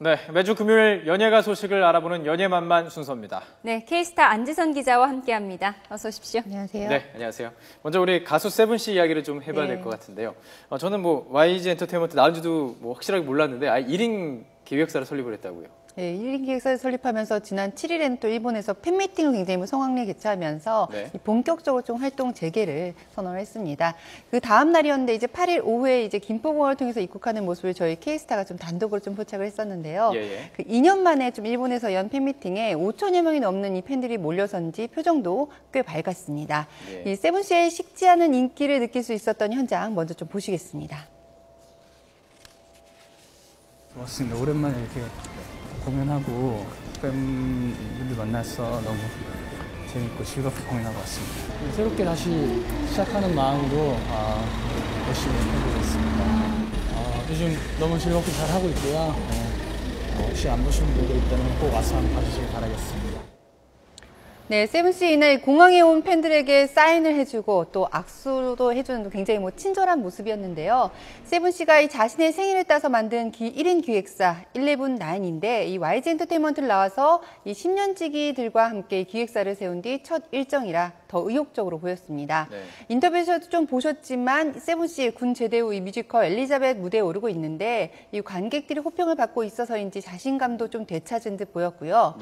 네, 매주 금요일 연예가 소식을 알아보는 연예만만 순서입니다. 네, K스타 안지선 기자와 함께합니다. 어서 오십시오. 안녕하세요. 네, 안녕하세요. 먼저 우리 가수 세븐씨 이야기를 좀 해봐야 될 것 같은데요. 저는 YG 엔터테인먼트 나온지도 확실하게 몰랐는데 1인 기획사를 설립을 했다고요. 네, 1인 기획사를 설립하면서 지난 7일에는 또 일본에서 팬미팅을 굉장히 성황리에 개최하면서 본격적으로 좀 활동 재개를 선언을 했습니다. 그 다음 날이었는데 이제 8일 오후에 이제 김포공항을 통해서 입국하는 모습을 저희 K스타가 좀 단독으로 좀 포착을 했었는데요. 그 2년 만에 좀 일본에서 연 팬미팅에 5천여 명이 넘는 이 팬들이 몰려선지 표정도 꽤 밝았습니다. 이 세븐씨의 식지 않은 인기를 느낄 수 있었던 현장 먼저 좀 보시겠습니다. 좋았습니다. 오랜만에 이렇게 공연하고 팬분들 만나서 너무 재밌고 즐겁게 공연하고 왔습니다. 새롭게 다시 시작하는 마음으로 열심히 해보겠습니다. 요즘 너무 즐겁게 잘 하고 있고요. 혹시 안 보신 분들 있다면 꼭 와서 한번 봐주시길 바라겠습니다. 네, 세븐씨 이날 공항에 온 팬들에게 사인을 해주고 또 악수도 해주는 굉장히 친절한 모습이었는데요. 세븐씨가 이 자신의 생일을 따서 만든 1인 기획사 11-9인데 이 YG 엔터테인먼트를 나와서 이 10년지기들과 함께 기획사를 세운 뒤 첫 일정이라 더 의욕적으로 보였습니다. 인터뷰에서도 좀 보셨지만 세븐씨 군 제대 후 이 뮤지컬 엘리자벳 무대에 오르고 있는데 이 관객들이 호평을 받고 있어서인지 자신감도 좀 되찾은 듯 보였고요.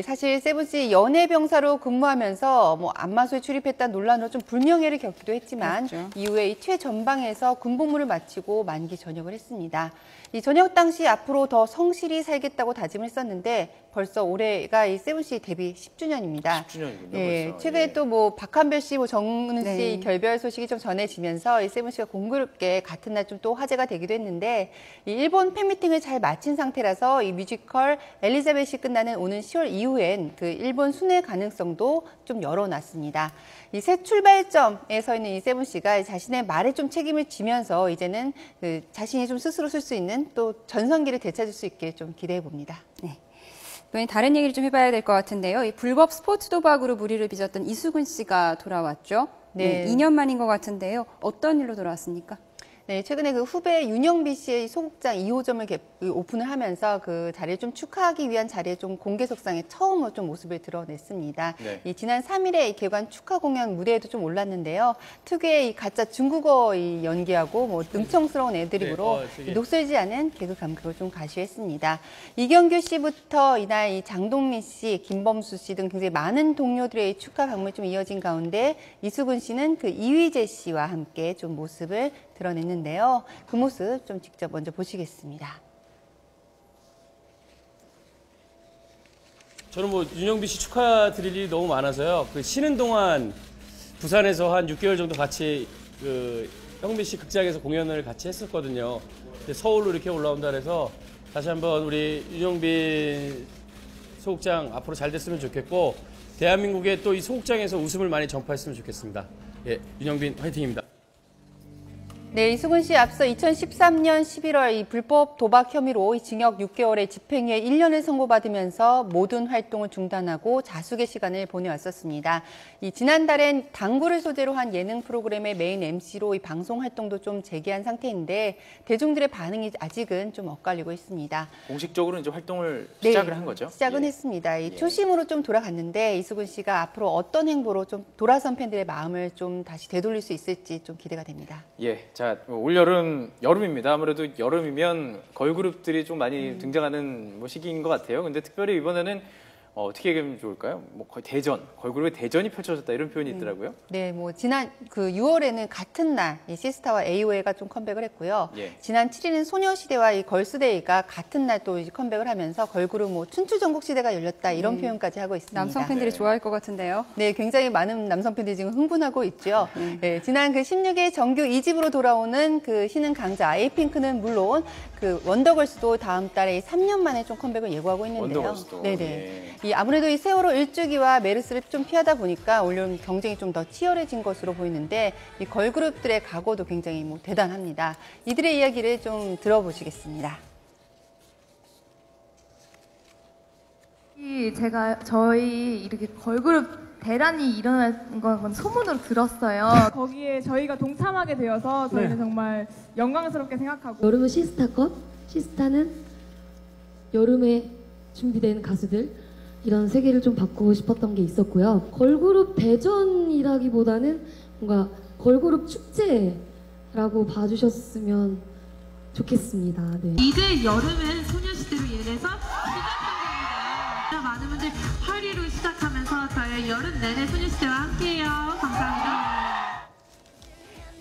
사실 세븐씨 연예병사로 근무하면서 안마소에 출입했다는 논란으로 좀 불명예를 겪기도 했지만 이후에 이 최전방에서 군복무를 마치고 만기 전역을 했습니다. 이 전역 당시 앞으로 더 성실히 살겠다고 다짐을 했었는데 벌써 올해가 이 세븐씨 데뷔 10주년입니다. 10주년이군요. 예, 최근에 또 박한별 씨, 정은우 씨 결별 소식이 좀 전해지면서 이 세븐씨가 공교롭게 같은 날 좀 또 화제가 되기도 했는데 이 일본 팬미팅을 잘 마친 상태라서 이 뮤지컬 엘리자벳이 끝나는 오는 10월 이후엔 그 일본 순회 가능성도 좀 열어놨습니다. 이 새 출발점에 서 있는 이 세븐씨가 자신의 말에 좀 책임을 지면서 이제는 그 자신이 좀 스스로 쓸 수 있는 또 전성기를 되찾을 수 있게 좀 기대해 봅니다. 네. 이번엔 다른 얘기를 좀 해봐야 될 것 같은데요. 이 불법 스포츠 도박으로 무리를 빚었던 이수근 씨가 돌아왔죠. 2년 만인 것 같은데요. 어떤 일로 돌아왔습니까? 네, 최근에 그 후배 윤영비 씨의 소극장 2호점을 오픈을 하면서 그 자리를 좀 축하하기 위한 자리에 좀 공개석상에 처음으로 좀 모습을 드러냈습니다. 이 지난 3일에 이 개관 축하 공연 무대에도 좀 올랐는데요. 특유의 이 가짜 중국어 연기하고 능청스러운 애드립으로 녹슬지 않은 개그 감각을 좀 가시했습니다. 이경규 씨부터 이날 이 장동민 씨, 김범수 씨 등 굉장히 많은 동료들의 축하 방문이 좀 이어진 가운데 이수근 씨는 그 이휘재 씨와 함께 좀 모습을 드러냈는데요. 그 모습 좀 직접 먼저 보시겠습니다. 저는 윤영비 씨 축하드릴 일이 너무 많아서요. 그 쉬는 동안 부산에서 한 6개월 정도 같이 그 영비 씨 극장에서 공연을 같이 했었거든요. 근데 서울로 이렇게 올라온다 그래서 다시 한번 우리 윤영비 소극장 앞으로 잘 됐으면 좋겠고 대한민국에 또 이 소극장에서 웃음을 많이 전파했으면 좋겠습니다. 예, 윤영빈 화이팅입니다. 네, 이수근 씨 앞서 2013년 11월 이 불법 도박 혐의로 징역 6개월에 집행유예 1년을 선고받으면서 모든 활동을 중단하고 자숙의 시간을 보내왔었습니다. 지난달엔 당구를 소재로 한 예능 프로그램의 메인 MC로 이 방송 활동도 좀 재개한 상태인데 대중들의 반응이 아직은 좀 엇갈리고 있습니다. 공식적으로 이제 활동을 시작을 한 거죠? 시작은 했습니다. 초심으로 좀 돌아갔는데 이수근 씨가 앞으로 어떤 행보로 좀 돌아선 팬들의 마음을 좀 다시 되돌릴 수 있을지 좀 기대가 됩니다. 자, 여름입니다. 아무래도 여름이면 걸그룹들이 좀 많이 등장하는 시기인 것 같아요. 근데 특별히 이번에는 어떻게 얘기하면 좋을까요? 거의 걸그룹의 대전이 펼쳐졌다 이런 표현이 있더라고요. 네, 지난 6월에는 같은 날 이 시스타와 AOA가 좀 컴백을 했고요. 지난 7일은 소녀시대와 이 걸스데이가 같은 날 또 컴백을 하면서 걸그룹 춘추 전국시대가 열렸다 이런 표현까지 하고 있습니다. 남성 팬들이 좋아할 것 같은데요. 네, 굉장히 많은 남성 팬들이 지금 흥분하고 있죠. 지난 16일 정규 2집으로 돌아오는 그 신흥 강자 에이핑크는 물론 그 원더걸스도 다음 달에 3년 만에 좀 컴백을 예고하고 있는데요. 원더걸스도. 아무래도 이 세월호 일주기와 메르스를 좀 피하다 보니까 올여름 경쟁이 좀 더 치열해진 것으로 보이는데 이 걸그룹들의 각오도 굉장히 대단합니다. 이들의 이야기를 좀 들어보시겠습니다. 저희 이렇게 걸그룹 대란이 일어난 건 소문으로 들었어요. 거기에 저희가 동참하게 되어서 저희는 정말 영광스럽게 생각하고. 여름은 시스타 것, 시스타는 여름에 준비된 가수들 이런 세계를 좀 바꾸고 싶었던 게 있었고요. 걸그룹 대전이라기보다는 뭔가 걸그룹 축제라고 봐주셨으면 좋겠습니다. 네. 이제 여름은 소녀시대로 인해서 시작합니다. 많은 분들 8위로 시작하면서 저희 여름 내내 소녀시대와 함께해요. 감사합니다.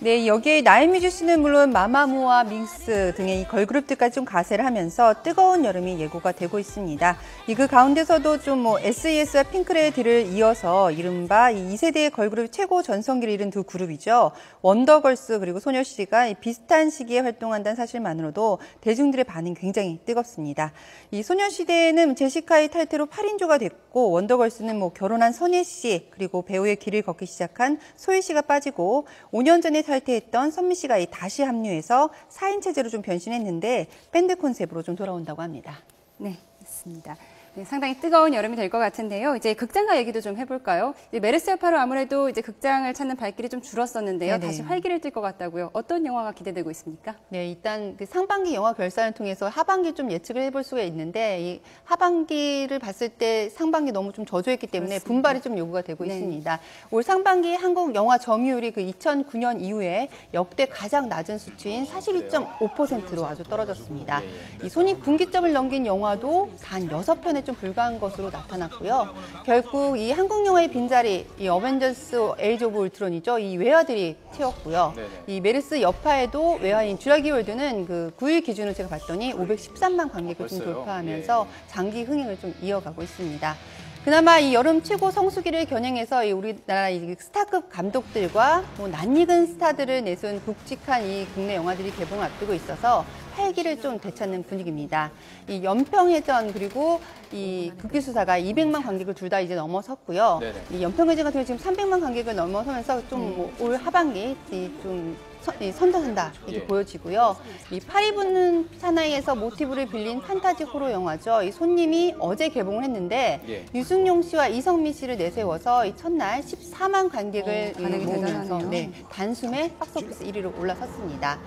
네, 여기에 나인뮤직 씨는 물론 마마무와 밍스 등의 이 걸그룹들까지 좀 가세를 하면서 뜨거운 여름이 예고가 되고 있습니다. 그 가운데서도 좀 SES와 핑크레드를 이어서 이른바 이 2세대의 걸그룹 최고 전성기를 이룬 두 그룹이죠. 원더걸스 그리고 소녀시대가 비슷한 시기에 활동한다는 사실만으로도 대중들의 반응이 굉장히 뜨겁습니다. 이 소녀시대는 제시카의 탈퇴로 8인조가 됐고 원더걸스는 결혼한 선예 씨 그리고 배우의 길을 걷기 시작한 소희 씨가 빠지고 5년 전에 탈퇴했던 선미 씨가 다시 합류해서 4인 체제로 좀 변신했는데 밴드 컨셉으로 좀 돌아온다고 합니다. 네, 맞습니다. 네, 상당히 뜨거운 여름이 될 것 같은데요. 이제 극장가 얘기도 좀 해볼까요? 메르스 여파로 아무래도 이제 극장을 찾는 발길이 좀 줄었었는데요. 네네. 다시 활기를 띨 것 같다고요. 어떤 영화가 기대되고 있습니까? 네, 일단 그 상반기 영화 결산을 통해서 하반기 좀 예측을 해볼 수가 있는데 이 하반기를 봤을 때 상반기 너무 좀 저조했기 때문에 그렇습니다. 분발이 좀 요구가 되고 네. 있습니다. 올 상반기 한국 영화 점유율이 그 2009년 이후에 역대 가장 낮은 수치인 42.5%로 아주 떨어졌습니다. 이 손익분기점을 넘긴 영화도 단 6편에 좀 불과한 것으로 나타났고요. 결국 이 한국 영화의 빈자리, 이 어벤져스 에이지 오브 울트론이죠. 이 외화들이 채웠고요. 네네. 이 메르스 여파에도 외화인 쥬라기 월드는 그 9일 기준으로 제가 봤더니 513만 관객을 좀 벌써요? 돌파하면서 장기 흥행을 좀 이어가고 있습니다. 그나마 이 여름 최고 성수기를 겨냥해서 이 우리나라 이 스타급 감독들과 낯익은 스타들을 내세운 굵직한 이 국내 영화들이 개봉을 앞두고 있어서 활기를 좀 되찾는 분위기입니다. 이 연평해전 그리고 이 극기수사가 200만 관객을 둘 다 이제 넘어섰고요. 네네. 이 연평해전 같은 경우 지금 300만 관객을 넘어서면서 좀 올 하반기 좀 선전한다 이렇게 예. 보여지고요. 이 파리 붙는 사나이에서 모티브를 빌린 판타지 호러 영화죠. 이 손님이 어제 개봉을 했는데 예. 유승용 씨와 이성민 씨를 내세워서 이 첫날 14만 관객을 반응이 모으면서 대단하네요. 단숨에 박스오피스 1위로 올라섰습니다.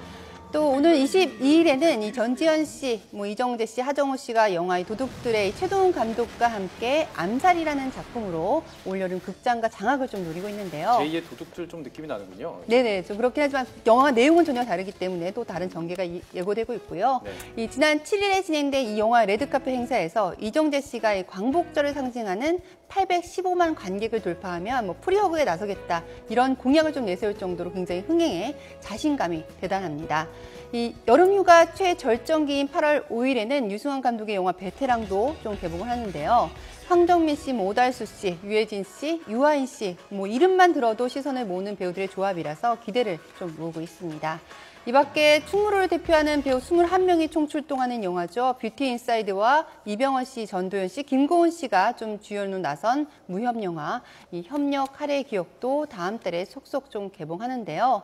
또 오늘 22일에는 이 전지현 씨, 이정재 씨, 하정우 씨가 영화 이 도둑들의 최동훈 감독과 함께 암살이라는 작품으로 올여름 극장가 장악을 좀 노리고 있는데요. 제2의 도둑들 좀 느낌이 나는군요. 네네, 좀 그렇긴 하지만 영화 내용은 전혀 다르기 때문에 또 다른 전개가 예고되고 있고요. 네. 이 지난 7일에 진행된 이 영화 레드카페 행사에서 이정재 씨가 이 광복절을 상징하는 815만 관객을 돌파하면 프리허그에 나서겠다 이런 공약을 좀 내세울 정도로 굉장히 흥행에 자신감이 대단합니다. 이 여름휴가 최절정기인 8월 5일에는 유승환 감독의 영화 베테랑도 좀 개봉을 하는데요. 황정민 씨, 오달수 씨, 유해진 씨, 유아인 씨, 이름만 들어도 시선을 모으는 배우들의 조합이라서 기대를 좀 모으고 있습니다. 이 밖에 충무로를 대표하는 배우 21명이 총출동하는 영화죠. 뷰티 인사이드와 이병헌 씨, 전도연 씨, 김고은 씨가 좀 주연으로 나선 무협 영화 이 협력 카레의 기억도 다음 달에 속속 좀 개봉하는데요.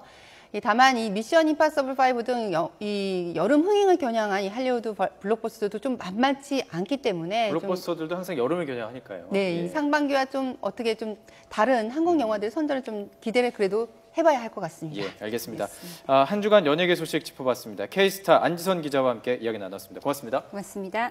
다만 이 미션 임파서블 5 등 이 여름 흥행을 겨냥한 이 할리우드 블록버스터도 좀 만만치 않기 때문에 블록버스터들도 항상 여름을 겨냥하니까요. 네, 예. 이 상반기와 좀 어떻게 좀 다른 한국 영화들 선전을 좀 기대를 그래도 해봐야 할 것 같습니다. 예, 알겠습니다. 한 주간 연예계 소식 짚어봤습니다. K스타 안지선 기자와 함께 이야기 나눴습니다. 고맙습니다. 고맙습니다.